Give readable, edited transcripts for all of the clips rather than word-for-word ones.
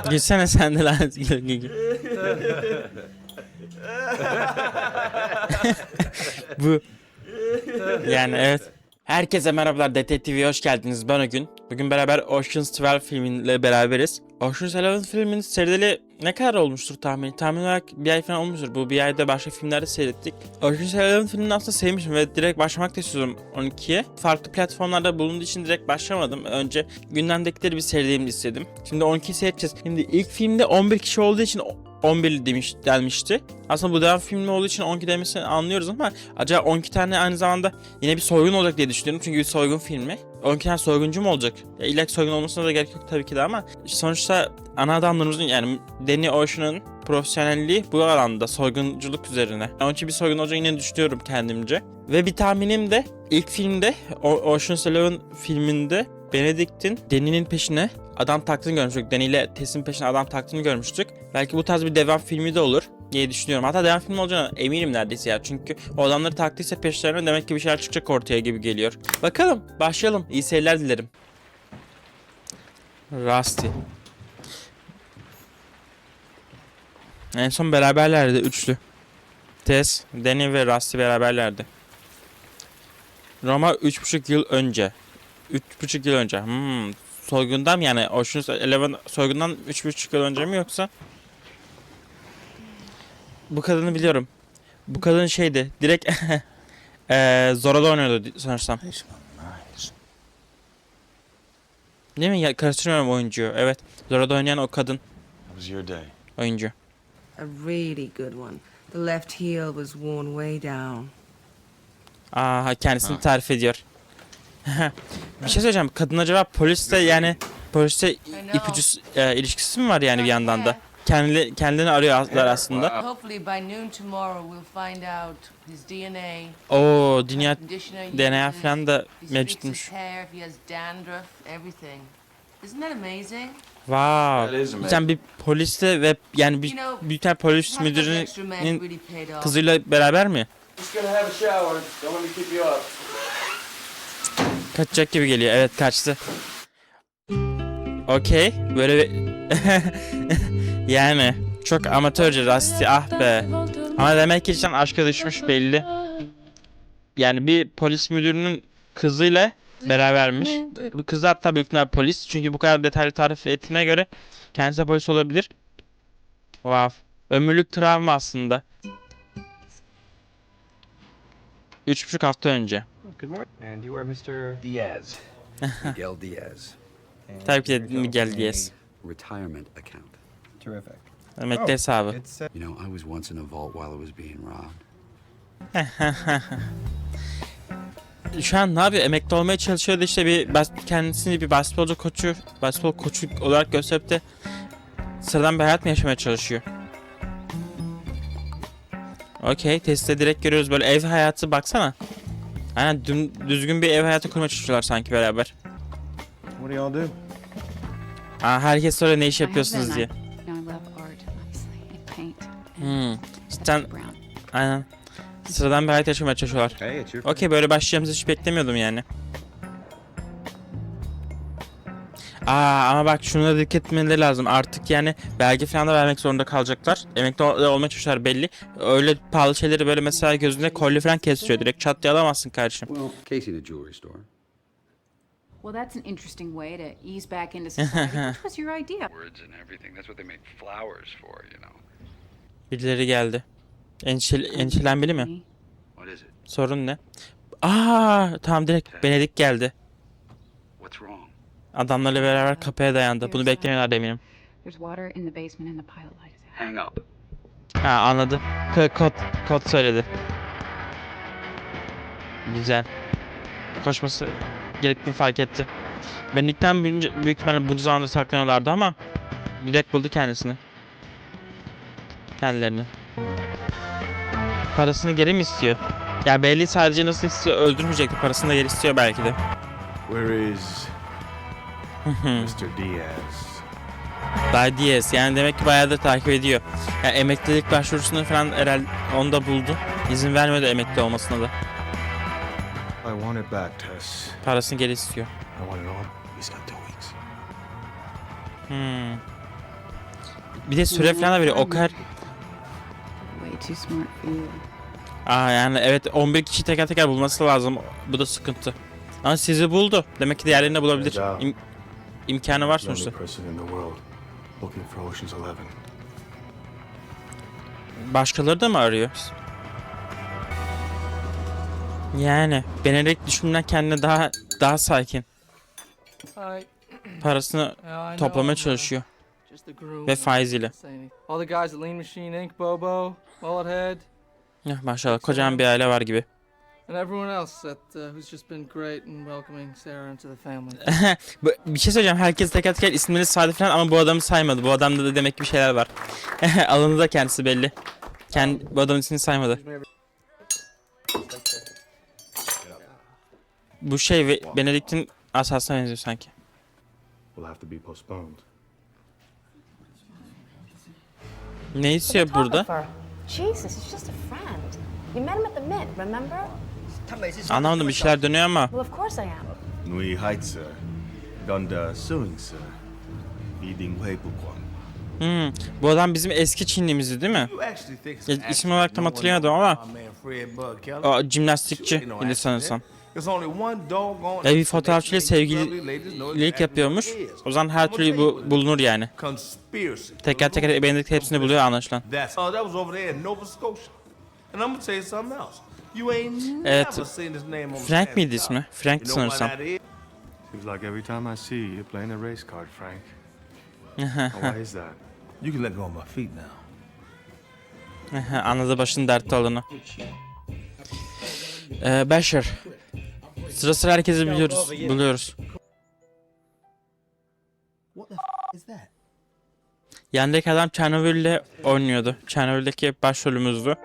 Gülsene sen de lan. Bu. Yani evet. Herkese merhabalar, DTTV'ye hoş geldiniz. Ben Ögün. Bugün beraber Ocean's 12 filmiyle beraberiz. Ocean's 11 filminin seyredeli ne kadar olmuştur tahmin? Tahmin olarak bir ay falan olmuştur. Bu bir ayda başka filmlerde seyrettik. Ocean's 11 filmini aslında sevmişim ve direkt başlamak da istiyorum 12'ye. Farklı platformlarda bulunduğu için direkt başlamadım. Önce gündemdekileri bir seyredeyim istedim. Şimdi 12'yi seyredeceğiz. Şimdi ilk filmde 11 kişi olduğu için 11 denmişti. Aslında bu devam filmi olduğu için 12 demesini anlıyoruz ama acaba 12 tane aynı zamanda yine bir soygun olacak diye düşünüyorum. Çünkü bir soygun filmi. 12 tane soyguncu mu olacak? Ya illa soygun olmasına da gerek yok tabii ki de ama sonuçta ana adamlarımızın yani Danny Ocean'ın profesyonelliği bu alanda soygunculuk üzerine. Onun için bir soygun olacağını yine düşünüyorum kendimce. Ve bir tahminim de ilk filmde Ocean's 11 filminde Benedict'in Danny'nin peşine adam taktığını görmüştük. Danny ile Tess'in peşine adam taktığını görmüştük. Belki bu tarz bir devam filmi de olur diye düşünüyorum. Hatta devam filmi olacağına eminim neredeyse ya. Çünkü o adamları taktıysa peşlerine demek ki bir şeyler çıkacak ortaya gibi geliyor. Bakalım, başlayalım. İyi seyirler dilerim. Rusty. En son beraberlerdi üçlü. Tess, Danny ve Rusty beraberlerdi. Roma 3,5 yıl önce. 3,5 yıl önce. Soygundan yani Ocean's 11 soygundan 3,5 yıl önce mi yoksa? Bu kadını biliyorum. Bu kadın şeydi. Direkt Zora'da oynuyordu sanırsam. Değil mi? Karıştırmıyorum oyuncuyu. Evet. Zora'da oynayan o kadın. Oyuncu. A really good one. The left heel was worn way down. Kendisini tarif ediyor. Bir şey söyleyeceğim. Kadın acaba polisle yani polisle ipucu ilişkisi mi var yani bir yandan da? Kendini arıyorlar aslında. Hopefully by noon tomorrow we'll find out his DNA. Oo, dünya DNA falan da mevcutmuş. Isn't that amazing? Wow. Sen bir polisle ve yani bir tane polis müdürünün kızıyla beraber mi? Kaçacak gibi geliyor. Evet, kaçtı. Okey. Böyle yani çok amatörce Rusty, ah be. Ama demek ki cidden aşka düşmüş belli. Yani bir polis müdürünün kızıyla berabermiş. Bu kız hatta büyük ihtimalle polis. Çünkü bu kadar detaylı tarif ettiğine göre kendisi de polis olabilir. Wow. Ömürlük travma aslında. 3,5 hafta önce. Good morning. And you are Mr. Diaz. Miguel Diaz. Tabii ki de Miguel Diaz. Retirement account. Terrific. Emekli hesabı. You know, I was once in a vault while I was being robbed. Şu an ne yapıyor? Emekli olmaya çalışıyordu işte kendisini bir basketbol koçu olarak gösterip de sıradan bir hayat mı yaşamaya çalışıyor? Okey, testte direkt görüyoruz böyle ev hayatı, baksana. Aynen düzgün bir ev hayatı kurmaya çalışıyorlar sanki beraber. What do y'all do? Herkes soruyor ne iş yapıyorsunuz diye. Cidden aynen. Sıradan bir hayat yaşamaya çalışıyorlar. Hey, it's your Okey, böyle başlayacağımızı hiç beklemiyordum yani. Ama bak şuna da dikkat etmeleri lazım. Artık yani belge falan da vermek zorunda kalacaklar. Emekli olmaya çalışıyorlar belli. Öyle pahalı şeyleri böyle mesela gözünde kolye falan kestiriyor. Direkt çat diye alamazsın kardeşim. Well, Casey the jewelry store. Well, that's an interesting way to ease back into society. Which was your idea? Words and everything. That's what they make flowers for, you know. Birileri geldi. Endişelenmeli mi? What is it? Sorun ne? Tamam, direkt Benedik geldi. What's wrong? Adamlarla beraber kapıya dayandı. Bunu beklemiyorlar eminim. There's water in the basement and the pilot light is out. Hang up. Anladım. Kod söyledi. Güzel. Koşması gerektiğini fark etti. Benedik'ten büyük ihtimalle bu zamanda saklanıyorlardı ama direkt buldu kendisini. Kendilerini. Parasını geri mi istiyor? Ya belli, sadece nasıl istiyor, öldürmeyecekti. Parasını da geri istiyor belki de. Where is Mr. Diaz? Bay Diaz yani demek ki bayağı da takip ediyor. Yani emeklilik başvurusunu falan herhalde onu da buldu. İzin vermedi emekli olmasına da. I want it back, Tess. Parasını geri istiyor. I want it all. He's got 2 weeks. Bir de süre falan da veriyor. O kadar... Way too smart for you. Yani evet 11 kişi teker teker bulması lazım. Bu da sıkıntı. Ama sizi buldu. Demek ki diğerlerini de bulabilir. İmkanı var The only sonuçta. person in the world looking for Ocean's 11. Başkaları da mı arıyor? Yani Benedict düşünden kendine daha sakin. Parasını toplamaya çalışıyor. Ve faiziyle. All the guys at Lean Machine Inc., Bobo, Mullethead, Ya maşallah kocaman bir aile var gibi. and everyone else that who's just been great in welcoming Sarah into the family. Bir şey söyleyeceğim. Herkes teker teker ismini saydı falan ama bu adamı saymadı. Bu adamda da demek ki bir şeyler var. Alanı da kendisi belli. Bu adamın ismini saymadı. Bu şey Benedict'in asasına benziyor sanki. Will have to be postponed. Ne istiyor burada? Photographer. Jesus, he's just a friend. You met him at the Mint, remember? Anlamadım bir şeyler dönüyor ama. Well, of course I am. Nui Haitsa. Gunda Suingsa. Yiding Wei Bukwang. Bu adam bizim eski Çinlimizdi değil mi? Ya, isim olarak tam hatırlayamadım ama o jimnastikçi idi sanırsam. Ya bir fotoğrafçıyla sevgililik yapıyormuş. O zaman her türlü bu bulunur yani. Teker teker Benedict hepsini buluyor anlaşılan. Evet. Frank miydi ismi? Frank sanırsam. Seems like every time I see you, you're playing a race card, Frank. Why is that? You can let go of my feet now. Anladı başın dertte olanı. Basher. Sıra sıra herkesi buluyoruz. What the is that? Yandaki adam Chernobyl'le oynuyordu. Chernobyl'deki başrolümüzdü.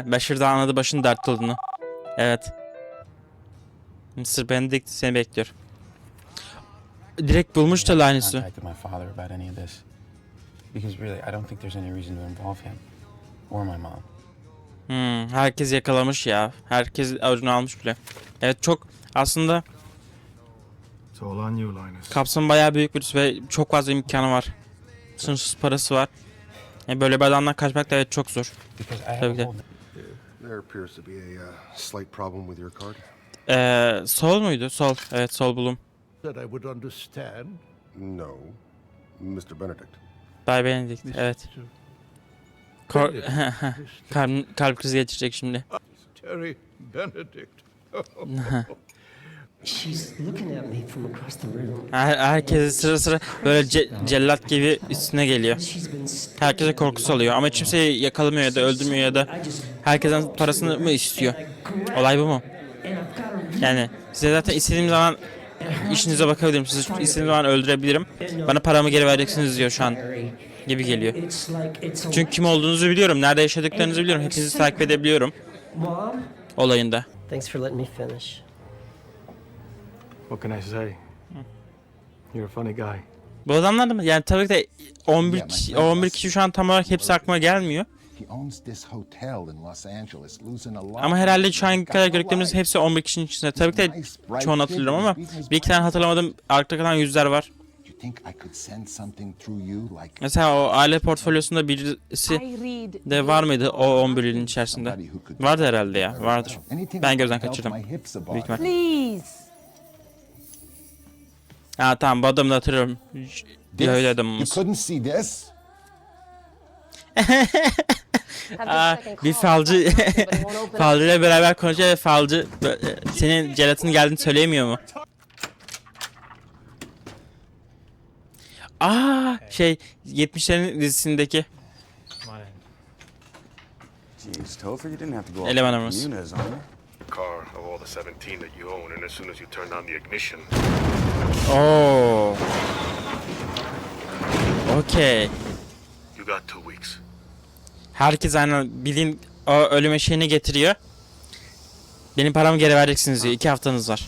Basher da anladı başın dertte olduğunu. Evet. Mr. Benedict seni bekliyor. Direkt bulmuş da aynısı. Contacted my father about any of this. Because really, I don't think there's any reason to involve him. Or my mom. Herkes yakalamış ya. Herkes avucunu almış bile. Evet çok aslında It's all on you, Linus. kapsamı bayağı büyük bir ve çok fazla imkanı var. Sınırsız parası var. Böyle bir adamdan kaçmak da evet çok zor. Because I have Tabii ki. a whole There appears to be a slight problem with your card. Sol muydu? Sol. Evet sol bulum. That I would understand. No, Mr. Benedict. Bay Benedict. Evet. Kalp krizi geçirecek şimdi. Terry Benedict. She's looking at me from across the room. Herkese sıra sıra böyle cellat gibi üstüne geliyor. She's been Herkese korkusu oluyor ama kimseyi yakalamıyor ya da öldürmüyor ya da herkesten parasını mı istiyor? Olay bu mu? Yani size zaten istediğim zaman işinize bakabilirim. Sizi istediğim zaman öldürebilirim. Bana paramı geri vereceksiniz diyor şu an gibi geliyor. Çünkü kim olduğunuzu biliyorum. Nerede yaşadıklarınızı biliyorum. Hepinizi takip edebiliyorum. Olayında. Thanks for letting me finish. What can I say? You're a funny guy. Bu adamlar da mı? Yani tabii ki de 11 kişi şu an tam olarak hepsi aklıma gelmiyor. Ama herhalde şu an kadar gördüklerimizin hepsi 11 kişinin içinde. Tabii ki de çoğunu hatırlıyorum ama bir iki tane hatırlamadım. Arkada kalan yüzler var. Mesela o aile portfolyosunda birisi de var mıydı o 11'in içerisinde? Vardı herhalde ya. Vardır. Ben gözden kaçırdım. Büyük ihtimal. Please. Tamam bu adamı da hatırlıyorum. Öyle adamımız. Bir falcı falcıyla beraber konuşuyor ve falcı senin jelatinin geldiğini söyleyemiyor mu? 70'lerin dizisindeki elemanımız. Car of all the 17 that you own, and as soon as you turn on the ignition, Okay. you got 2 weeks. Herkes aynen bildiğin o ölüm eşeğini getiriyor. Benim paramı geri vereceksiniz diyor. 2 haftanız var.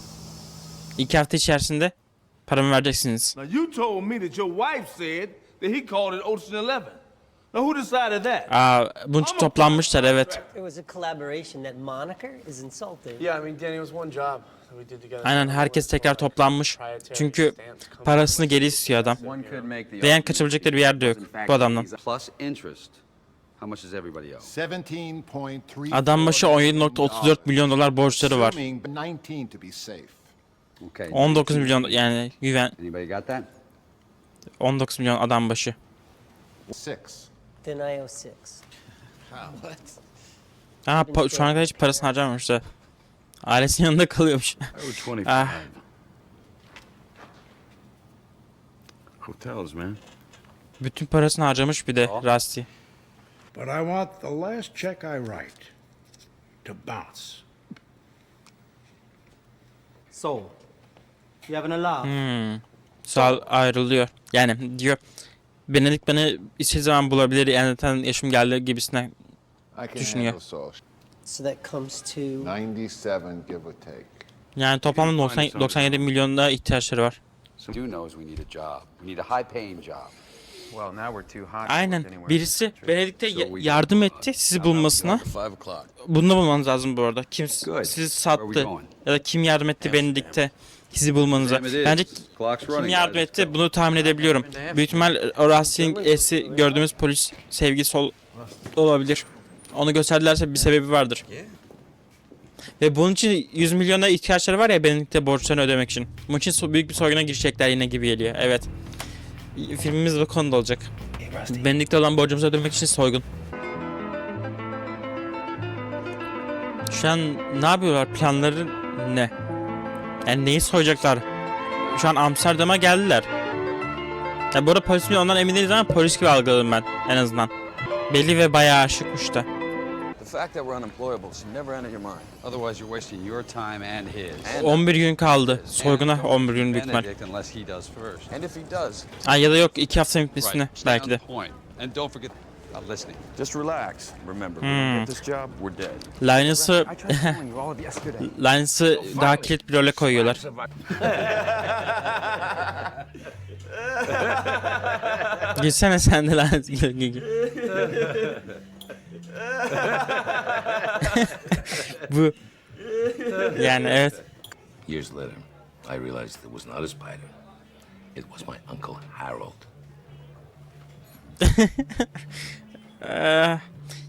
2 hafta içerisinde paramı vereceksiniz. Now you told me that your wife said that he called it Ocean 11. Now, who decided that? Bunun için toplanmışlar, evet. It was a collaboration. That moniker is insulting. Yeah, I mean, Danny, it was one job that we did together. Aynen, herkes tekrar toplanmış. Çünkü parasını geri istiyor adam. Ve yani kaçabilecekleri bir yer de yok bu adamdan. Plus interest. How much does everybody owe? 17.3. Adam başı 17.34 milyon dolar borçları var. 19 to be safe. Okay. 19 milyon yani güven. Anybody got that? 19 milyon adam başı. 6. Then I owe 6. Şu ana kadar hiç parasını harcamamış da. Ailesinin yanında kalıyormuş. I owe 25. Ah. Hotels, man. Bütün parasını harcamış bir de Rusty. But I want the last check I write to bounce. So, you having a laugh? Sal ayrılıyor. Yani diyor Benedict beni istediği zaman bulabilir. Yani zaten yaşım geldi gibisinden düşünüyor. So that comes to 97, give or take. Yani toplamda 97 milyonda ihtiyaçları var. So do knows we need a job. We need a high-paying job. Well, now we're too hot. Aynen. Birisi Benedict'e yardım etti sizi bulmasına. Bunu da bulmanız lazım bu arada. Kim sizi sattı ya da kim yardım etti Benedict'e sizi bulmanıza. Bence kim yardım etti bunu tahmin edebiliyorum. Büyük ihtimal Rusty'nin eski gördüğümüz polis sevgisi olabilir. Onu gösterdilerse bir sebebi vardır. Ve bunun için 100 milyona ihtiyaçları var ya Benedict'e borçlarını ödemek için. Bunun için büyük bir soyguna girecekler yine gibi geliyor. Evet. Filmimiz bu konuda olacak. Benedict'e olan borcumuzu ödemek için soygun. Şu an ne yapıyorlar? Planları ne? Yani neyi soyacaklar? Şu an Amsterdam'a geldiler. Ya bu arada polis mi ondan emin değiliz ama polis gibi algıladım ben en azından. Belli ve bayağı aşıkmış da. The fact that we're unemployable should never enter your mind. Otherwise you're wasting your time and his. 11 gün kaldı. Soyguna 11 gün büyük ihtimal. Unless he does first. And if he does, Ya da yok 2 hafta bitmesine belki de. And don't forget about listening. Just relax. Remember, we don't get this job, we're dead. Linus'ı daha kilit bir role koyuyorlar. Gülsene sen de Linus. Bu yani evet. Years later, I realized it was not a spider. It was my Uncle Harold.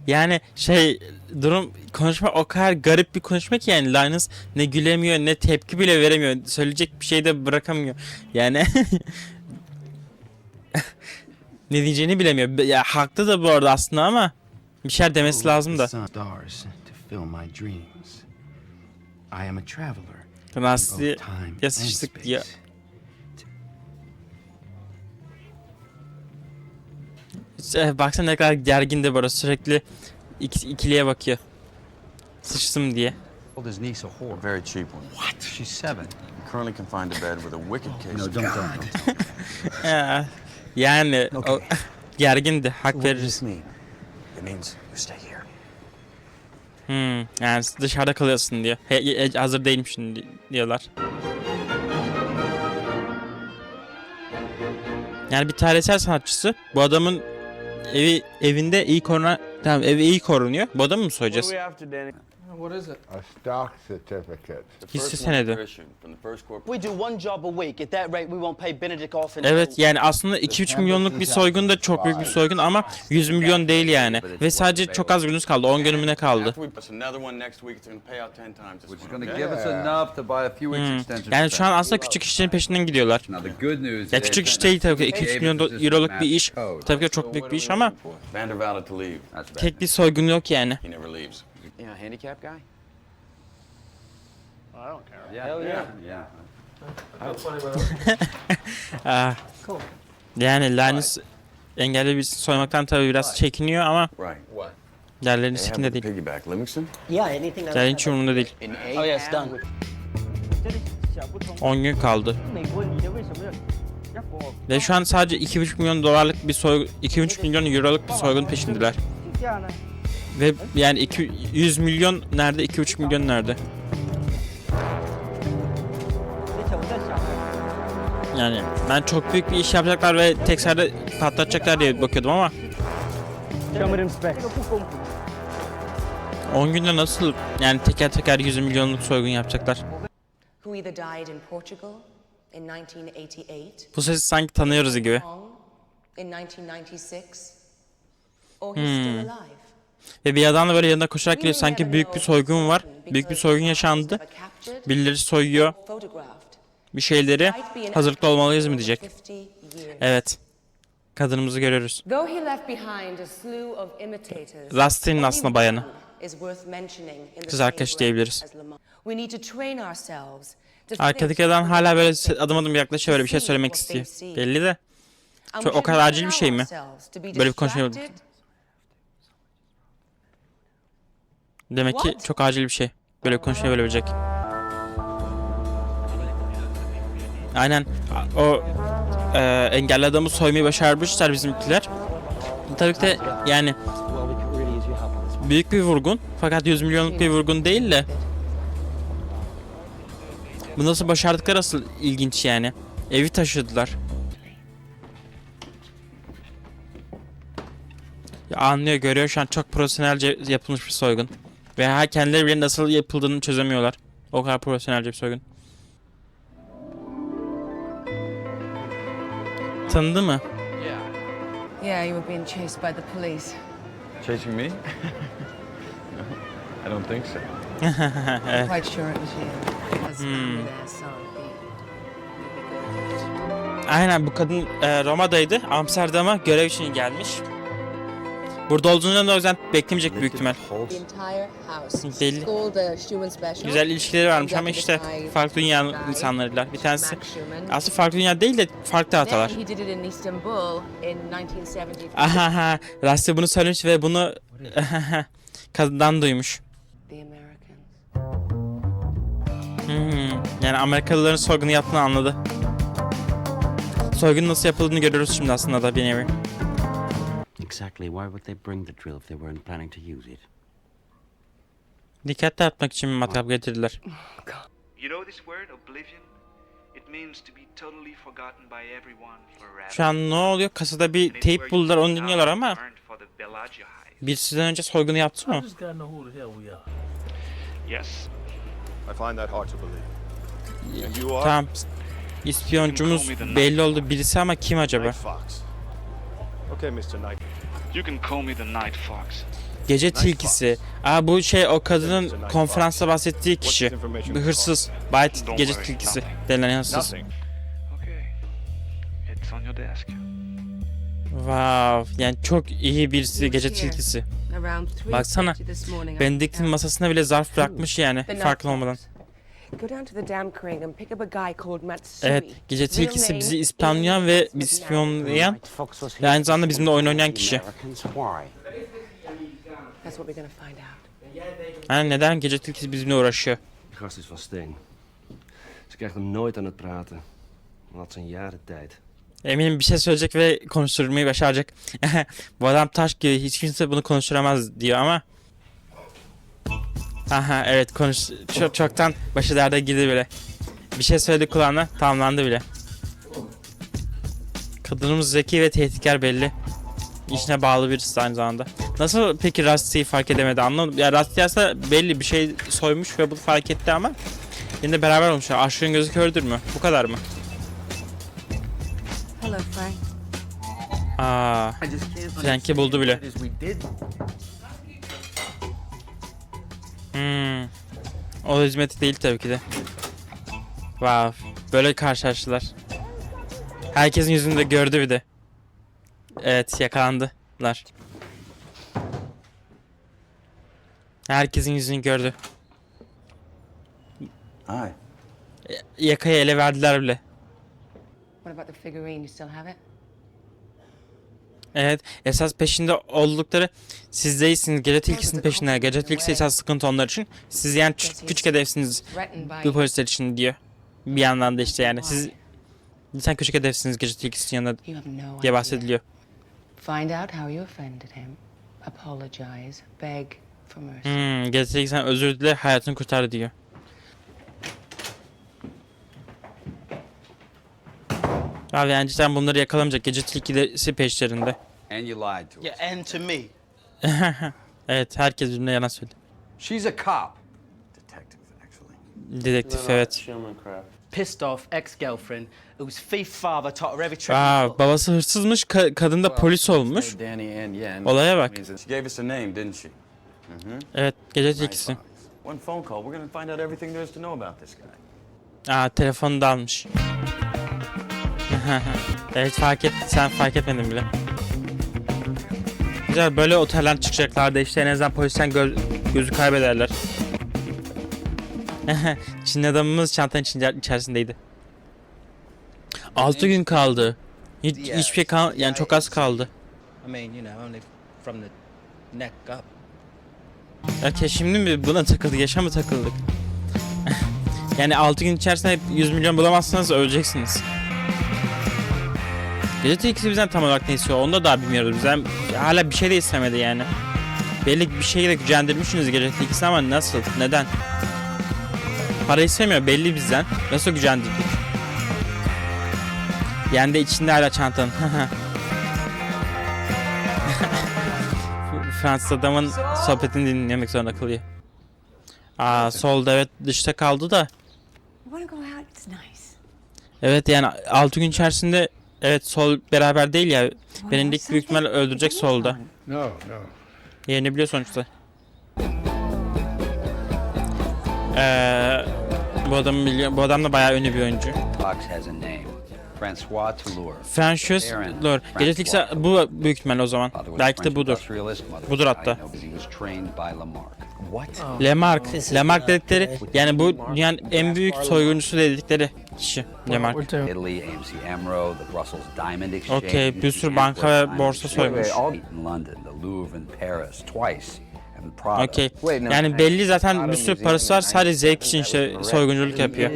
Yani durum konuşma o kadar garip bir konuşma ki yani Linus ne gülemiyor ne tepki bile veremiyor. Söyleyecek bir şey de bırakamıyor. Yani ne diyeceğini bilemiyor. Ya haklı da bu arada aslında ama bir şeyler demesi lazım da. Nasıl sıçtık diyor. Baksana ne kadar gergindi burası sürekli ikiliye bakıyor. Sıçtım diye. His niece a whore. A very cheap one. What? She's 7. Currently confined to bed with a wicked case. No, don't tell me. Yani o gergindi. Hak veririz. It means you stay here. Yani dışarıda kalıyorsun diyor. Hazır değilmişsin diyorlar. Yani bir tarihsel sanatçısı. Bu adamın evinde iyi korunuyor. Bu adamı mı soyacağız? What is it? A stock certificate. Hisse senedi. We do one job a week. At that rate, we won't pay Benedict off in Evet yani aslında 2-3 milyonluk bir soygun da çok büyük bir soygun ama 100 milyon değil yani. Ve sadece çok az günümüz kaldı. 10 günümüne kaldı. Yani şu an aslında küçük işlerin peşinden gidiyorlar. Ya küçük iş değil tabii ki. 2-3 milyon euroluk bir iş. Tabii ki çok büyük bir iş ama tek bir soygun yok yani. You know, handicap guy? I don't care. Hell Ah. yeah. Yani Linus engelli bir soymaktan tabii biraz çekiniyor ama yerlerini sikinde değil. Piggyback, Livingston? Yeah, anything else? Yani hiç umurumda değil. Oh yeah, it's done. 10 gün kaldı. Ve şu an sadece 2,5 milyon dolarlık bir 2,5 milyon euroluk bir soygun peşindeler. Ve yani 100 milyon nerede, 2,5 milyon nerede? Yani ben çok büyük bir iş yapacaklar ve tek seferde patlatacaklar diye bakıyordum ama 10 günde nasıl yani teker teker 100 milyonluk soygun yapacaklar? Who either died in Portugal in 1988, Bu sesi sanki tanıyoruz gibi. in 1996, or he's still alive. Ve bir adam da böyle yanına koşarak geliyor. Sanki büyük bir soygun var. Büyük bir soygun yaşandı. Birileri soyuyor. Bir şeyleri hazırlıklı olmalıyız mı diyecek. Evet. Kadınımızı görüyoruz. Though he left behind a slew of imitators, Rusty'nin aslında bayanı. is worth mentioning in the Kız same arkadaş breath diyebiliriz. as Lamont. We need to train ourselves to Arkadaki adam hala böyle adım adım yaklaşıyor, böyle bir şey söylemek istiyor. Belli de. Çok, o kadar acil bir şey mi? Böyle bir konuşma. Demek ki çok acil bir şey. Böyle bir konuşmayı bölebilecek. Aynen. O engelli adamı soymayı başarmışlar bizimkiler. Tabii ki de yani büyük bir vurgun. Fakat 100 milyonluk bir vurgun değil de. Bu nasıl başardıkları asıl ilginç yani. Evi taşıdılar. Ya anlıyor, görüyor şu an çok profesyonelce yapılmış bir soygun. Ve kendileri bile nasıl yapıldığını çözemiyorlar. O kadar profesyonelce bir soygun. Tanıdı mı? Yeah, you were being chased by the police. Chasing me? I don't think so. I'm quite sure it was you. Because I'm there, so Aynen, bu kadın Roma'daydı. Amsterdam'a görev için gelmiş. Burada olduğundan da o yüzden beklemeyecek büyük ihtimal. the entire house. Belli. Schooled a Schumann special. Güzel ilişkileri varmış ama işte farklı dünya insanlarıyla. Bir tanesi aslında farklı dünya değil de farklı hatalar. Then he did it in Istanbul in 1973. Ahaha, Rusty bunu söylemiş ve bunu kadından duymuş. The Americans. Yani Amerikalıların soygunu yaptığını anladı. Soygun nasıl yapıldığını görüyoruz şimdi aslında da bir nevi. Exactly. Why would they bring the drill if they weren't planning to use it? Dikkat dağıtmak için bir matkap getirdiler. You know this word, oblivion? It means to be totally forgotten by everyone forever. Şu an ne oluyor? Kasada bir teyp buldular, onu dinliyorlar ama birisinden önce soygunu yaptı mı? Yes. I find that hard to believe. And you are Tamam. İspiyoncumuz belli oldu birisi ama kim acaba? Night Fox. Okay, Mr. Night. You can call me the Night Fox. Gece tilkisi. Bu o kadının konferansta bahsettiği kişi. Bir hırsız. Byte gece tilkisi denilen hırsız. Okay. It's on your desk. Wow, yani çok iyi birisi gece tilkisi. Baksana, Benedict'in masasına bile zarf bırakmış yani farkında olmadan. Go down to the Damkring and pick up a guy called Matsui. Evet, gece tilkisi bizi ispiyonlayan ve bizi ispiyonlayan ve aynı zamanda bizimle oyun oynayan kişi. That's what we're gonna find out. Yani neden gece tilkisi bizimle uğraşıyor? De gast is van steen. Ze krijgt hem nooit aan het praten. Had zijn jaren tijd. Eminim bir şey söyleyecek ve konuşturmayı başaracak. Bu adam taş gibi, hiç kimse bunu konuşturamaz diyor ama. Aha evet, çoktan başı derde girdi bile. Bir şey söyledi kulağına, tamamlandı bile. Kadınımız zeki ve tehditkar belli. İşine bağlı birisi aynı zamanda. Nasıl peki Rusty'yi fark edemedi, anlamadım. Ya Rusty aslında belli bir şey soymuş ve bunu fark etti ama yine de beraber olmuşlar. Aşkın gözü kördür mü? Bu kadar mı? Hello, Frank. Frank'i buldu bile. O hizmeti değil tabii ki de. Wow, böyle karşılaştılar. Herkesin yüzünde gördü bir de. Evet, yakalandılar. Herkesin yüzünü gördü. Yakayı ele verdiler bile. What about the figurine? You still have it? Evet, esas peşinde oldukları siz değilsiniz. Gece tilkisinin peşinde. Gece tilkisi esas sıkıntı onlar için. Siz yani küçük hedefsiniz bu polisler için diyor. Bir yandan da işte yani siz küçük hedefsiniz gece tilkisinin yanında diye bahsediliyor. Find out how you offended him. Apologize. Beg for mercy. Gece tilkisinden özür dile, hayatını kurtar diyor. Abi yani cidden bunları yakalamayacak. Gece tilkisi peşlerinde. And you lied to us. Yeah, and to me. Evet, herkes birbirine yalan söylüyor. She's a cop. Detective, actually. Dedektif, evet. Pissed off ex-girlfriend whose thief father taught her every trick. Babası hırsızmış, kadın da polis olmuş. Danny Ann Yen. Olaya bak. She gave us a name, didn't she? Evet, gece ikisi. One phone call, we're gonna find out everything there is to know about this guy. Telefonu da almış. Evet, sen fark etmedin bile. Güzel, böyle otelden çıkacaklardı işte, en azından polisten gözü kaybederler. Çin adamımız çantanın içerisindeydi. 6 gün kaldı. Hiçbir şey yani çok az kaldı. I mean, you know, only from the neck up. Okay, şimdi mi buna takıldık, yaşa mı takıldık? Yani 6 gün içerisinde 100 milyon bulamazsanız öleceksiniz. Gece ikisi bizden tam olarak ne istiyor onu da daha bilmiyoruz. Bizden hala bir şey de istemedi yani. Belli bir şeyle gücendirmişsiniz gece ikisi ama nasıl, neden? Para istemiyor belli bizden. Nasıl gücendirdik? Yani de içinde hala çantanın. Fransız adamın sohbetini dinlemek zorunda kalıyor. Solda evet, dışta kaldı da. Evet yani 6 gün içerisinde evet sol beraber değil ya. Benimdeki büyük ihtimalle öldürecek solda. Yerini biliyor sonuçta. Bu adam da bayağı ünlü bir oyuncu. François Toulour. Gecelikse bu büyük ihtimalle o zaman. Belki de budur. Budur hatta. Lemark dedikleri yani bu dünyanın en büyük soyguncusu dedikleri kişi Lemark. Okey, bir sürü banka ve borsa soymuş. Okey. Yani belli zaten bir sürü parası var, sadece zevk için işte soygunculuk yapıyor.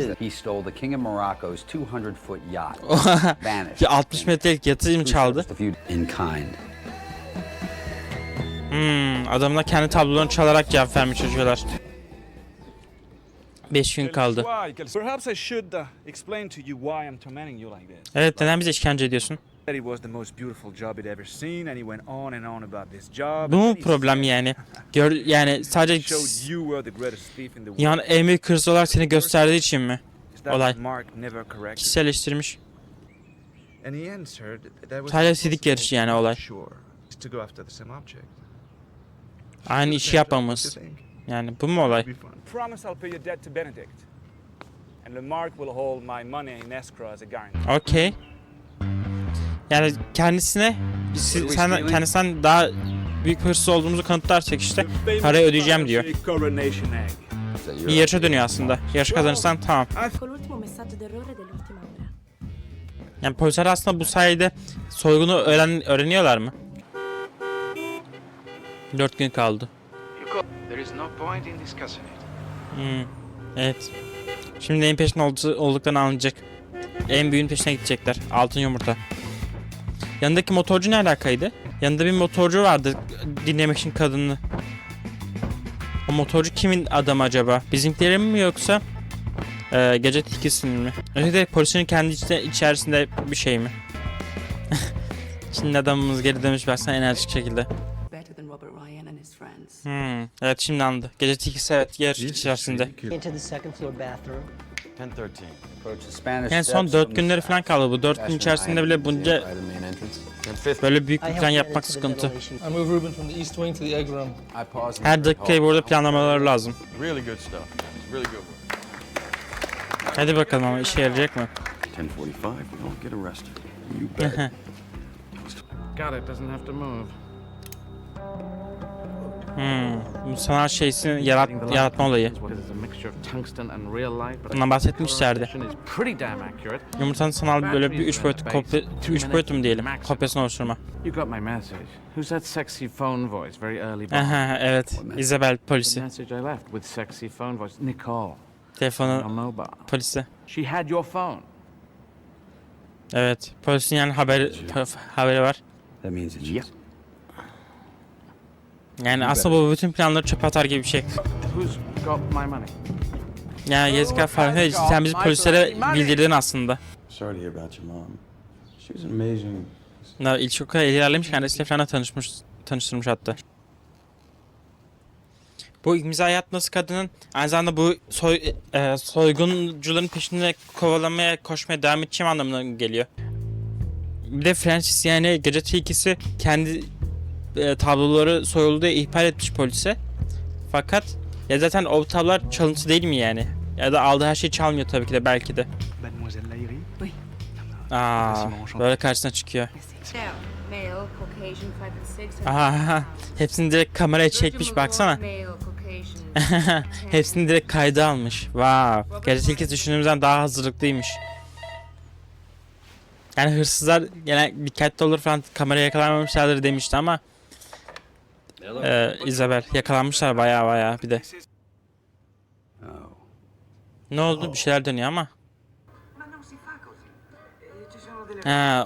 60 metrelik yatı mı çaldı? Adamlar kendi tablolarını çalarak cevap vermeye çalışıyorlar. 5 gün kaldı. Evet, neden bize işkence ediyorsun? Bu mu problem yani? Yani sadece yani en büyük hırsız olarak seni gösterdiği için mi? Olay. Kişiselleştirmiş. Sadece sidik yarışı yani olay. Aynı işi yapmamız. Yani bu mu olay? Okey. Yani kendisinden daha büyük hırsız olduğumuzu kanıtlarsak işte parayı ödeyeceğim diyor. Bir yarışa dönüyor aslında. Yarış kazanırsan tamam. Yani polisler aslında bu sayede soygunu öğreniyorlar mı? 4 gün kaldı. Evet. Şimdi neyin peşinde olduklarını anlayacak. En büyüğün peşine gidecekler. Altın yumurta. Yanındaki motorcu ne alakaydı? Yanında bir motorcu vardı dinlemek için kadını. O motorcu kimin adamı acaba? Bizimkilerin mi yoksa gece tilkisinin mi? Öyle polisin kendi içerisinde bir şey mi? Şimdi adamımız geri dönmüş baksana enerjik şekilde. Evet şimdi anladı. Gece tilkisi evet yer içerisinde. Yani son 4 günleri falan kaldı. Bu 4 gün içerisinde bile bunca böyle büyük bir plan yapmak sıkıntı. Her dakikayı burada planlamaları lazım. Hadi bakalım ama işe yarayacak mı? Bu sanat şeysini yaratma olayı. Bundan bahsetmişlerdi. Yumurtanın sanal böyle bir 3 boyutlu mu diyelim, kopyasını oluşturma. Evet, Isabel polisi. Telefonu polisi. Evet, polisin yani haberi var. Yani aslında bu bütün planları çöpe atar gibi bir şey. Yani Jessica farkında sen bizi polislere bildirdin aslında. İlk çok ilerlemiş, kendisiyle falan tanıştırmış hatta. Bu imza atması kadının aynı zamanda bu soyguncuların peşinde kovalamaya, koşmaya devam edeceğim anlamına geliyor. Bir de Francis yani gece tilkisi kendi tabloları soyuldu diye ihbar etmiş polise. Fakat ya zaten o tablolar çalıntı değil mi yani? Ya da aldığı her şeyi çalmıyor tabii ki de belki de. Böyle karşısına çıkıyor. Aha, hepsini direkt kameraya çekmiş baksana. Hepsini direkt kayda almış. Wow. Gece tilkisi düşündüğümüzden daha hazırlıklıymış. Yani hırsızlar gene dikkatli olur falan kameraya yakalanmamışlardır demişti ama Isabel yakalanmışlar baya bir de. Ne oldu? Bir şeyler dönüyor ama.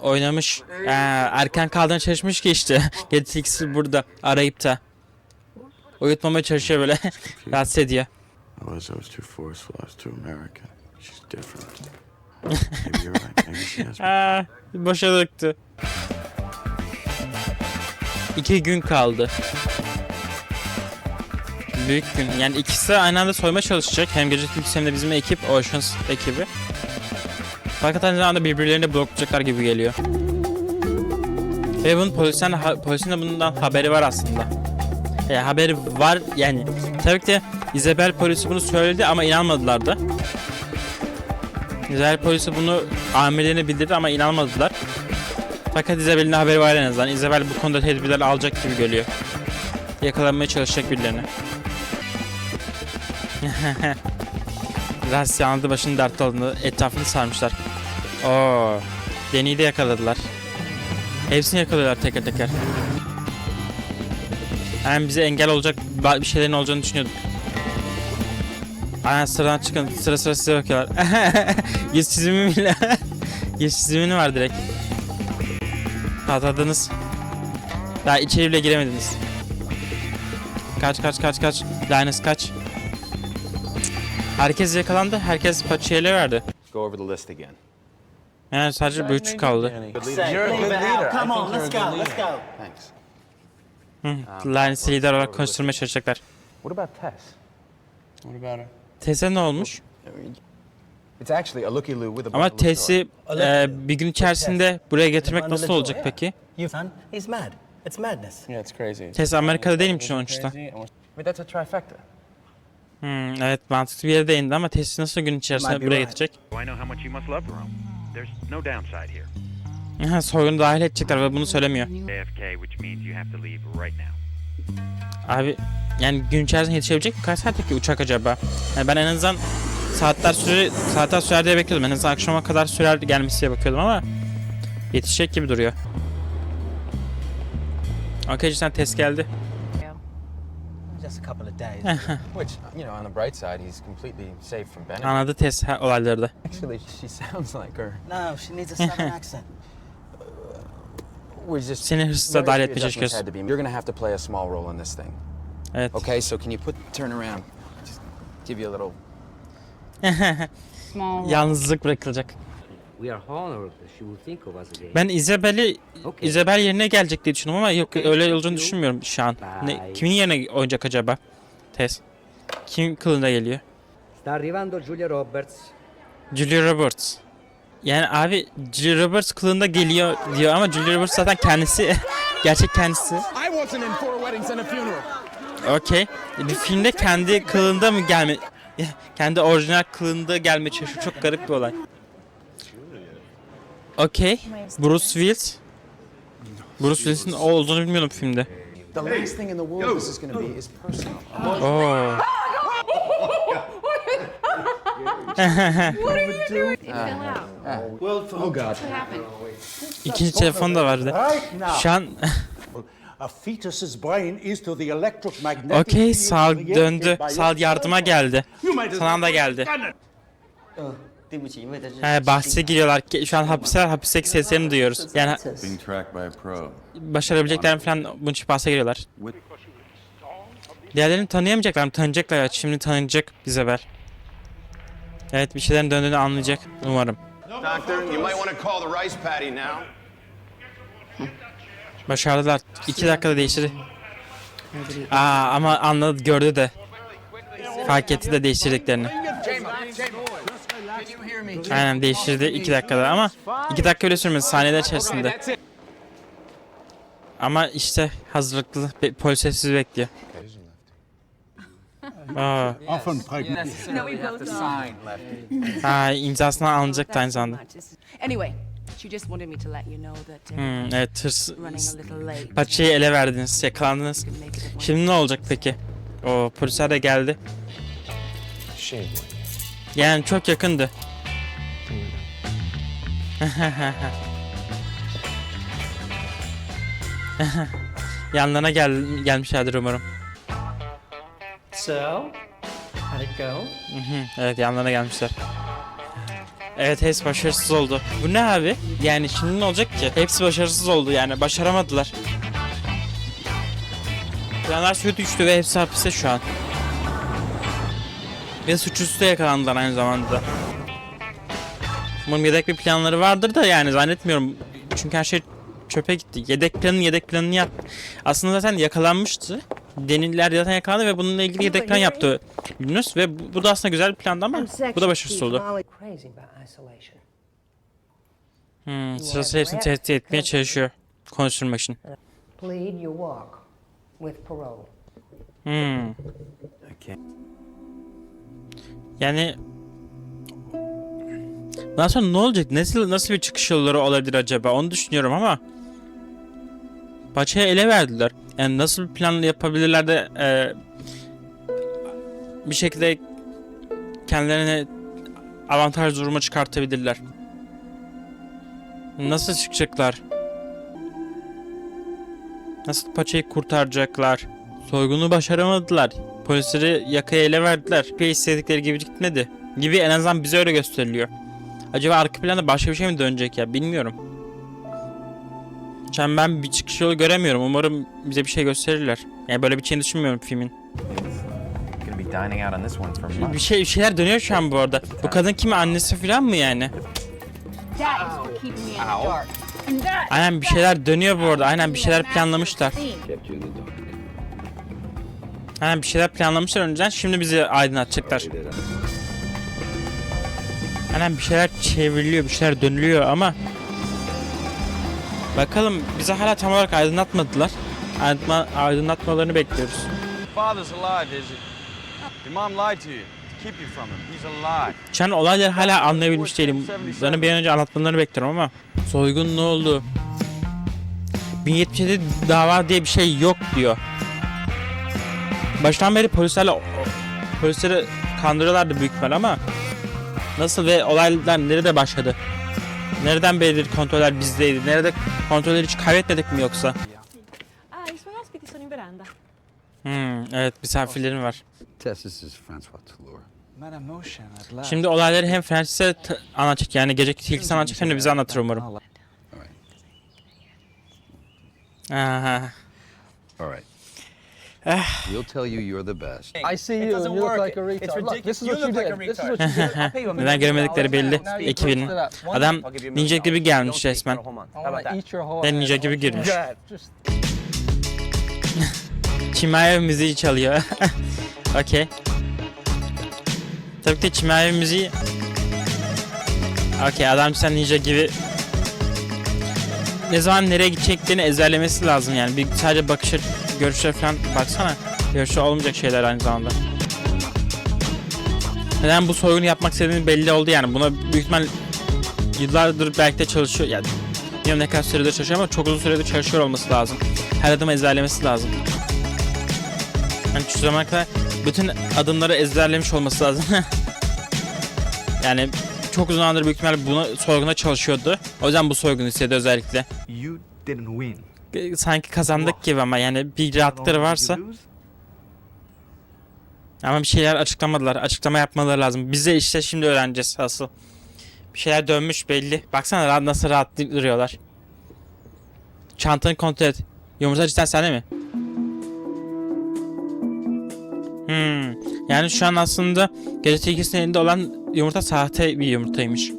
Oynamış. Erken kaldığına çalışmış ki işte. Gece tilkisi burada arayıp da uyutmamaya çalışıyor böyle. Rahatsız ediyor. Boşa döktü. 2 gün kaldı. Büyük gün. Yani ikisi aynı anda soymaya çalışacak. Hem gece tilkisi hem de bizim ekip, Oceans ekibi. Fakat aynı zamanda birbirlerini bloklayacaklar gibi geliyor. Ve bunun polisin de bundan haberi var aslında. Haberi var yani. Tabii ki de Isabel polisi bunu söyledi ama inanmadılar da. Isabel polisi bunu amirlerine bildirdi ama inanmadılar. Fakat Isabel'in haberi var en azından. Isabel bu konuda tedbirler alacak gibi geliyor. Yakalanmaya çalışacak birilerini. Rassi anladı başının dertte olduğunu, etrafını sarmışlar. Deni'yi de yakaladılar. Hepsini yakalıyorlar teker teker. Yani bize engel olacak bir şeylerin olacağını düşünüyorduk. Aynen sıradan çıkın. Sıra size bakıyorlar. Yüz çizimi bile. Yüz çizimini var direkt. Patladınız. Daha içeri bile giremediniz. Kaç. Linus kaç. Herkes yakalandı. Herkes paçayla verdi. Go over the list again. Yani sadece bu 3 kaldı. Come on, let's go. Linus'ı lider olarak konuşturmaya çalışacaklar. What about Tess? What about her? Tess'e ne olmuş? It's actually a looky-loo with a Ama bundle of Tess'i bir gün içerisinde buraya getirmek nasıl olacak peki? He's mad. It's madness. Yeah, it's crazy. Tess Amerika'da değilmiş sonuçta. I mean, that's a trifecta. Evet mantıklı bir yere değindi ama Tess'i nasıl gün içerisinde buraya getirecek? Soygunu dahil edecekler ve bunu söylemiyor. Abi yani gün içerisinde yetişebilecek mi? Kaç saatteki uçak acaba? Yani ben en azından saatler sürer diye bekliyordum. En azından akşama kadar sürer gelmesi diye bakıyordum ama yetişecek gibi duruyor. Okey cidden Tess geldi. Just a couple of days. Which, you know, on the bright side, he's completely safe from Bennett. Anladı Tess olayları da. Actually, she sounds like her. No, she needs a southern accent. Seni hırsıza dahil etmeye çalışıyoruz. You're gonna have to play a small role in this thing. Evet. Okay, so can you turn around? Just give you a little. Yalnızlık bırakılacak. Ben Isabel yerine gelecek diye düşünüyorum ama yok öyle olacağını düşünmüyorum şu an. Kimin yerine oynayacak acaba? Tess. Kim kılığında geliyor? Julia Roberts. Yani abi Julia Roberts kılığında geliyor diyor ama Julia Roberts zaten kendisi gerçek kendisi. Okey. Bir filmde kendi kılığında mı gelme kendi orijinal kılığında gelmeye çalışıyor. Çok garip bir olay. Okey. Bruce Willis. Bruce Willis'in o olduğunu bilmiyordum filmde. The last thing in the world this is gonna be is personal. Oh. Oh God. İkinci telefon da vardı. Şu an okey Sal döndü. Sal yardıma geldi. Sana da geldi. Bahse giriyorlar. Şu an hapisteki seslerini duyuyoruz. Yani başarabilecekler falan bunun için bahse giriyorlar. Diğerlerini tanıyamayacaklar mı? Tanıyacaklar ya. Şimdi tanıyacak Isabel. Evet bir şeylerin döndüğünü anlayacak umarım. Başardılar. 2 dakikada değiştirdi. Ama anladı gördü de. Fark etti de değiştirdiklerini. Aynen değiştirdi 2 dakikada ama 2 dakika bile sürmedi saniyeler içerisinde. Ama işte hazırlıklı polis sizi bekliyor. İmzasından alınacaktı aynı zamanda. Anyway, she just wanted me to let you know that Evet, hırs running a little late. paçayı ele verdiniz, yakalandınız. Şimdi ne olacak peki? O polisler de geldi. Yani çok yakındı. Yanlarına gelmişlerdir umarım. So, how'd it go? Evet, yanlarına gelmişler. Evet, hepsi başarısız oldu. Bu ne abi? Yani şimdi ne olacak ki? Hepsi başarısız oldu yani, başaramadılar. Planlar suya düştü ve hepsi hapiste şu an. Ve suçüstü yakalandılar aynı zamanda. Umarım yedek bir planları vardır da yani zannetmiyorum. Çünkü her şey çöpe gitti. Yedek planını yap. Aslında zaten yakalanmıştı. Deniller zaten yakalandı ve bununla ilgili yedek plan yaptı Yunus ve bu da aslında güzel bir plandı ama bu da başarısız oldu. Sırası hepsini tehdit etmeye çalışıyor. Konuşturmak için. Yani daha sonra ne olacak? Nasıl bir çıkış yolları olabilir acaba? Onu düşünüyorum ama paçayı ele verdiler. Yani nasıl bir plan yapabilirler de bir şekilde kendilerine avantaj duruma çıkartabilirler. Nasıl çıkacaklar? Nasıl paçayı kurtaracaklar? Soygunu başaramadılar. Polisleri yakaya ele verdiler. Ve istedikleri gibi gitmedi. Gibi en azından bize öyle gösteriliyor. Acaba arka planda başka bir şey mi dönecek ya? Bilmiyorum. Şimdi ben bir çıkış yolu göremiyorum. Umarım bize bir şey gösterirler. Yani böyle bir şey düşünmüyorum filmin. Bir şeyler dönüyor şu an bu arada. Bu kadın kimi, annesi falan mı yani? Aynen bir şeyler dönüyor bu arada. Aynen bir şeyler planlamışlar. Aynen bir şeyler planlamışlar önceden. Şimdi bizi aydınlatacaklar. Aynen bir şeyler çevriliyor, bir şeyler dönülüyor ama bakalım, bize hala tam olarak aydınlatmadılar. Aydınlatmalarını bekliyoruz. Şu an olayları hala anlayabilmiş değilim. Bana bir an önce anlatmalarını bekliyorum ama soygun ne oldu? 1077 dava diye bir şey yok diyor. Baştan beri polisleri kandırıyorlardı büyük ihtimal ama nasıl ve olaylar nerede başladı? Nereden beridir kontroller bizdeydi? Nerede kontrolleri hiç kaybetmedik mi yoksa? Evet, misafirlerim var. Şimdi olayları hem Francis'e anlatacak, yani geceki tilkisi anlatacak, hem de bize anlatır umarım. Aha. We'll tell you you're the best. I see you and you look like a retard. Look, this is what you did. This is what you did. Neden göremedikleri belli ekibinin. Adam ninja gibi gelmiş resmen. Ben ninja gibi girmiş. Çimayev müziği çalıyor. Okey. Tabii ki Çimayev müziği. Okey, adam sen ninja gibi ne zaman nereye gideceklerini ezberlemesi lazım yani. Bir sadece görüşler falan baksana. Görüşü olmayacak şeyler aynı zamanda. Neden bu soygunu yapmak istediğini belli oldu yani. Buna büyük ihtimal yıllardır belki de çalışıyor. Yani bilmiyorum ne kadar süredir çalışıyor ama çok uzun süredir çalışıyor olması lazım. Her adımı ezberlemesi lazım. Yani şu zamana kadar bütün adımları ezberlemiş olması lazım. Yani çok uzun zamandır büyük ihtimalle buna soyguna çalışıyordu. O yüzden bu soygunu istedi özellikle. You didn't win. Sanki kazandık gibi ama yani bir rahatlıkları varsa. Ama bir şeyler açıklamadılar. Açıklama yapmaları lazım. Bize işte şimdi öğreneceğiz asıl. Bir şeyler dönmüş belli. Baksana nasıl rahat duruyorlar. Çantanı kontrol et. Yumurta cidden sende mi? Yani şu an aslında gece tilkisinin elinde olan yumurta sahte bir yumurtaymış.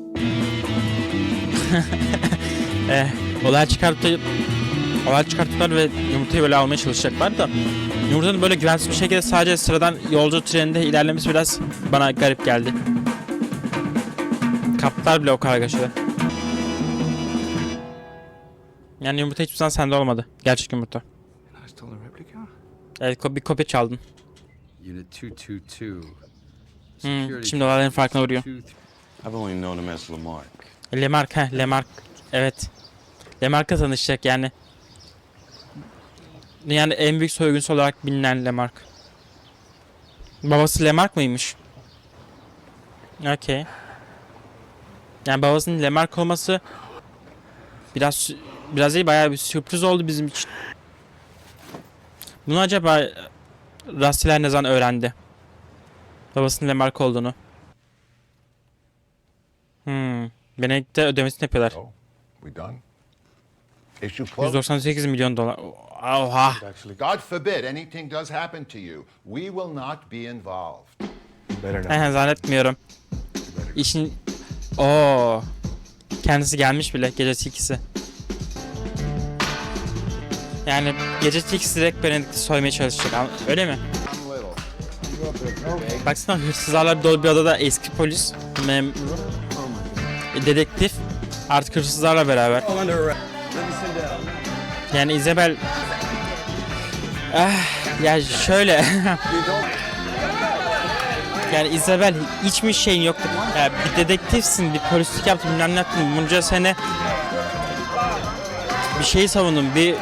Olay çıkarttılar ve yumurtayı böyle almaya çalışacaklar da Yumurtanın böyle güvensiz bir şekilde sadece sıradan yolcu treninde ilerlemesi biraz bana garip geldi. Kaplar bile o kargaşada. Yani yumurta hiçbir zaman sende olmadı. Gerçek yumurta. Evet, bir kopya çaldın. Unit 222. Şimdi olayların farkına vuruyor. I've only known him as Lamarck. Lemark, Lemark. Evet. Lemark'la tanışacak yani. Yani en büyük soyguncusu olarak bilinen Lemark. Babası Lemark mıymış? Okey. Yani babasının Lemark olması biraz değil, bayağı bir sürpriz oldu bizim için. Bunu acaba Rusty'ler ne zaman öğrendi? Babasının Lemark olduğunu. Benedict'te ödemesini yapıyorlar. We done? Issue closed. 198 milyon dolar. Oha. Actually, God forbid anything does happen to you. We will not be involved. Zannetmiyorum. İşin... Kendisi gelmiş bile, gecesi ikisi. Yani gecesi ikisi direkt Benedict'i soymaya çalışacak. Öyle mi? Baksana, hırsızlarla dolu bir odada eski polis, dedektif, artık hırsızlarla beraber. Yani Isabel... ya şöyle... Yani Isabel hiçbir şeyin yoktu. Yani bir dedektifsin, bir polislik yaptın, bilmem ne yaptın. Bunca sene bir şeyi savundun, bir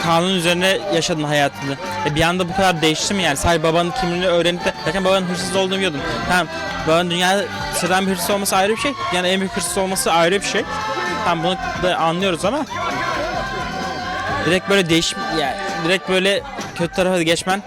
kanun üzerine yaşadın hayatını. Bir anda bu kadar değişti mi yani? Sadece babanın kimliğini öğrenip de zaten babanın hırsız olduğunu biliyordun. Tamam, babanın dünyada sıradan bir hırsız olması ayrı bir şey. Yani en büyük hırsız olması ayrı bir şey. Tamam, bunu da anlıyoruz ama direkt böyle yani direkt böyle kötü tarafa geçmen,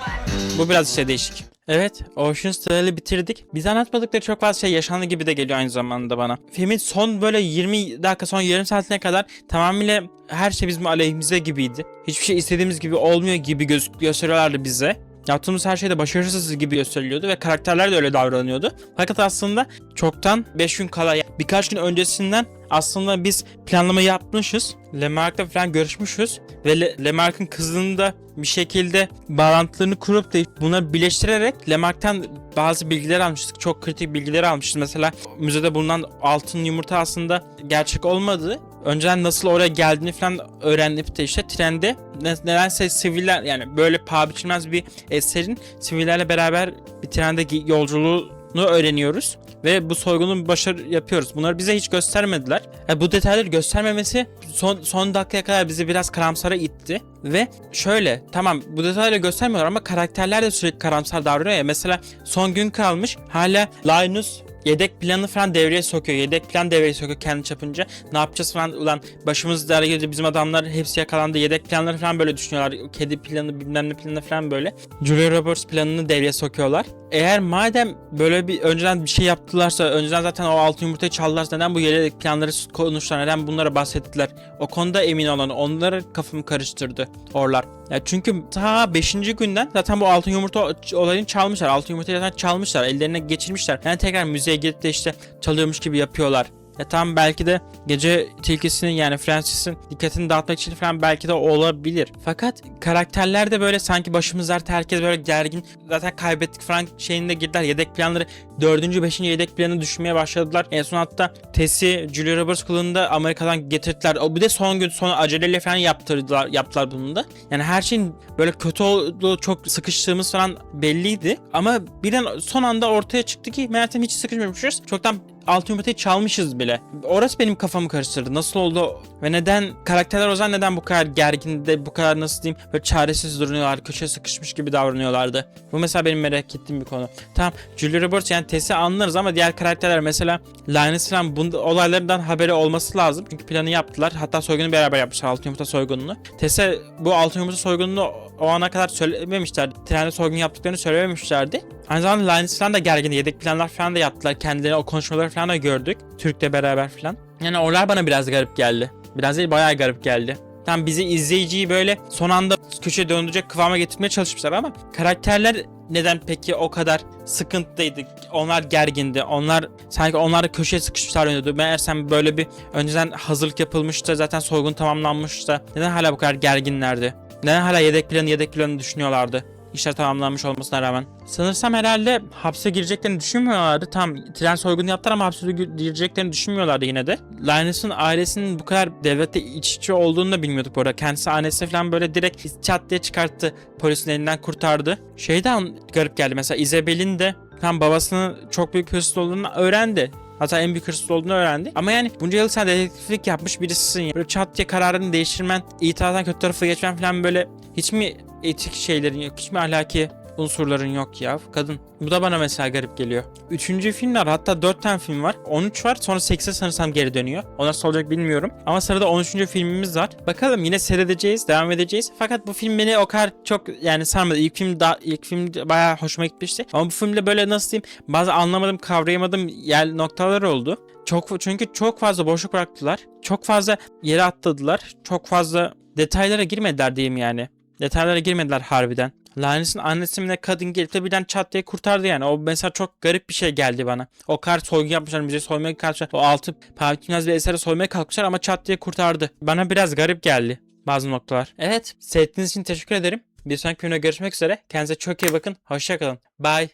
bu biraz işte değişik. Evet, Ocean's 12'ı bitirdik. Biz anlatmadıkları çok fazla şey yaşandı gibi de geliyor aynı zamanda bana. Filmin son böyle 20 dakika, son yarım saatine kadar tamamıyla her şey bizim aleyhimize gibiydi. Hiçbir şey istediğimiz gibi olmuyor gibi gösteriyorlardı bize. Yaptığımız her şeyde başarısız gibi gösteriliyordu ve karakterler de öyle davranıyordu. Fakat aslında çoktan 5 gün kala, birkaç gün öncesinden aslında biz planlama yapmışız. Lemark'la falan görüşmüşüz ve Lemark'ın kızını da bir şekilde bağlantılarını kurup da bunları birleştirerek Lemark'tan bazı bilgiler almıştık. Çok kritik bilgiler almıştık. Mesela müzede bulunan altın yumurta aslında gerçek olmadığı, önceden nasıl oraya geldiğini falan öğrenip de işte trende nedense siviller, yani böyle paha biçilmez bir eserin sivillerle beraber bir trende yolculuğunu öğreniyoruz. Ve bu soygunu başarı yapıyoruz. Bunları bize hiç göstermediler. Bu detayları göstermemesi son dakikaya kadar bizi biraz karamsara itti. Ve şöyle, tamam bu detayları göstermiyorlar ama karakterler de sürekli karamsar davranıyor ya. Mesela son gün kalmış, hala Linus yedek planı falan devreye sokuyor. Yedek plan devreye sokuyor kendi çapınca. Ne yapacağız falan, ulan başımız dara girdi, bizim adamlar hepsi yakalandı. Yedek planları falan böyle düşünüyorlar. Kedi planı, bilmem ne planı falan böyle. Julia Roberts planını devreye sokuyorlar. Eğer madem böyle bir önceden bir şey yaptılarsa, önceden zaten o altın yumurtayı çaldılarsa, neden bu yedek planları konuştular, neden bunlara bahsettiler? O konuda emin olan, onları kafamı karıştırdı orlar. Ya çünkü ta 5. günden zaten bu altın yumurta olayını çalmışlar. Altın yumurtayı zaten çalmışlar, ellerine geçirmişler. Yani tekrar müzeye gidip de işte çalıyormuş gibi yapıyorlar. Ya tamam, belki de gece tilkisinin, yani Francis'in dikkatini dağıtmak için falan belki de olabilir. Fakat karakterler de böyle sanki başımız dert, herkes böyle gergin. Zaten kaybettik falan şeyinde girdiler. Yedek planları 4. 5. yedek planı düşünmeye başladılar. En son hatta Tess'i Julia Roberts kılığında Amerika'dan getirdiler. O bir de son gün sonra aceleyle falan yaptılar bunu da. Yani her şeyin böyle kötü olduğu, çok sıkıştığımız falan belliydi. Ama birden son anda ortaya çıktı ki meğersem hiç sıkışmamışız. Çoktan altın yumurtayı çalmışız bile. Orası benim kafamı karıştırdı. Nasıl oldu ve neden karakterler o zaman neden bu kadar gergin, bu kadar nasıl diyeyim, böyle çaresiz duruyorlar, köşeye sıkışmış gibi davranıyorlardı. Bu mesela benim merak ettiğim bir konu. Tamam, Julia Roberts yani Tess'i anlarız ama diğer karakterler, mesela Linus falan, bu olaylardan haberi olması lazım. Çünkü planı yaptılar. Hatta soygunu beraber yapmışlar, altın yumurta soygununu. Tess'e bu altın yumurta soygununu o ana kadar söylememişlerdi. Trende soygun yaptıklarını söylememişlerdi. Aynı zamanda Linus falan da gergin, yedek planlar falan da yaptılar. Kendilerine o konuşmaları falan da gördük. Türk'le beraber falan. Yani oralar bana biraz garip geldi. Biraz değil, bayağı garip geldi. Tam bizi, izleyiciyi böyle son anda köşeye döndürecek kıvama getirmeye çalışmışlar ama karakterler neden peki o kadar sıkıntıydı? Onlar gergindi. Sanki onlar da köşeye sıkışmışlar oynuyordu. Meğersem böyle bir önceden hazırlık yapılmıştı. Zaten soygun tamamlanmıştı. Neden hala bu kadar gerginlerdi? Neden hala yedek planı düşünüyorlardı? işler tamamlanmış olmasına rağmen. Sanırsam herhalde hapse gireceklerini düşünmüyorlardı. Tam tren soygunu yaptılar ama hapse gireceklerini düşünmüyorlardı yine de. Linus'un ailesinin bu kadar devlette iç içe olduğunu da bilmiyorduk bu arada. Kendisi annesi falan böyle direkt çat diye çıkarttı. Polisin elinden kurtardı. Şeyden garip geldi mesela Isabel'in de tam babasının çok büyük hırsız olduğunu öğrendi. Hatta en büyük hırsız olduğunu öğrendi. Ama yani bunca yıl sen dedektiflik yapmış birisisin ya. Böyle çat diye kararını değiştirmen, iyi taraftan kötü tarafa geçmen falan böyle hiç mi etik şeylerin yok, hiç mi ahlaki unsurların yok ya kadın. Bu da bana mesela garip geliyor. 3. filmler hatta 4 tane film var. 13 var sonra 8'e sanırsam geri dönüyor. O nasıl olacak bilmiyorum. Ama sırada 13. filmimiz var. Bakalım yine seyredeceğiz, devam edeceğiz. Fakat bu film beni o kadar çok yani sarmadı. İlk film bayağı hoşuma gitmişti. Ama bu filmde böyle nasıl diyeyim bazı anlamadım, kavrayamadığım yer noktalar oldu. Çünkü çok fazla boşluk bıraktılar. Çok fazla yere atladılar. Çok fazla detaylara girmediler diyeyim yani. Detaylara girmediler harbiden. Linus'un annesi mi ne kadın gelip de birden çat diye kurtardı yani. O mesela çok garip bir şey geldi bana. O kadar soygun yapmışlar, müze soymaya kalkmışlar. O altı Pavikinaz bir esere soymaya kalkmışlar ama çat diye kurtardı. Bana biraz garip geldi bazı noktalar. Evet, seyrettiğiniz için teşekkür ederim. Bir sonraki videoda görüşmek üzere. Kendinize çok iyi bakın. Hoşça kalın. Bye.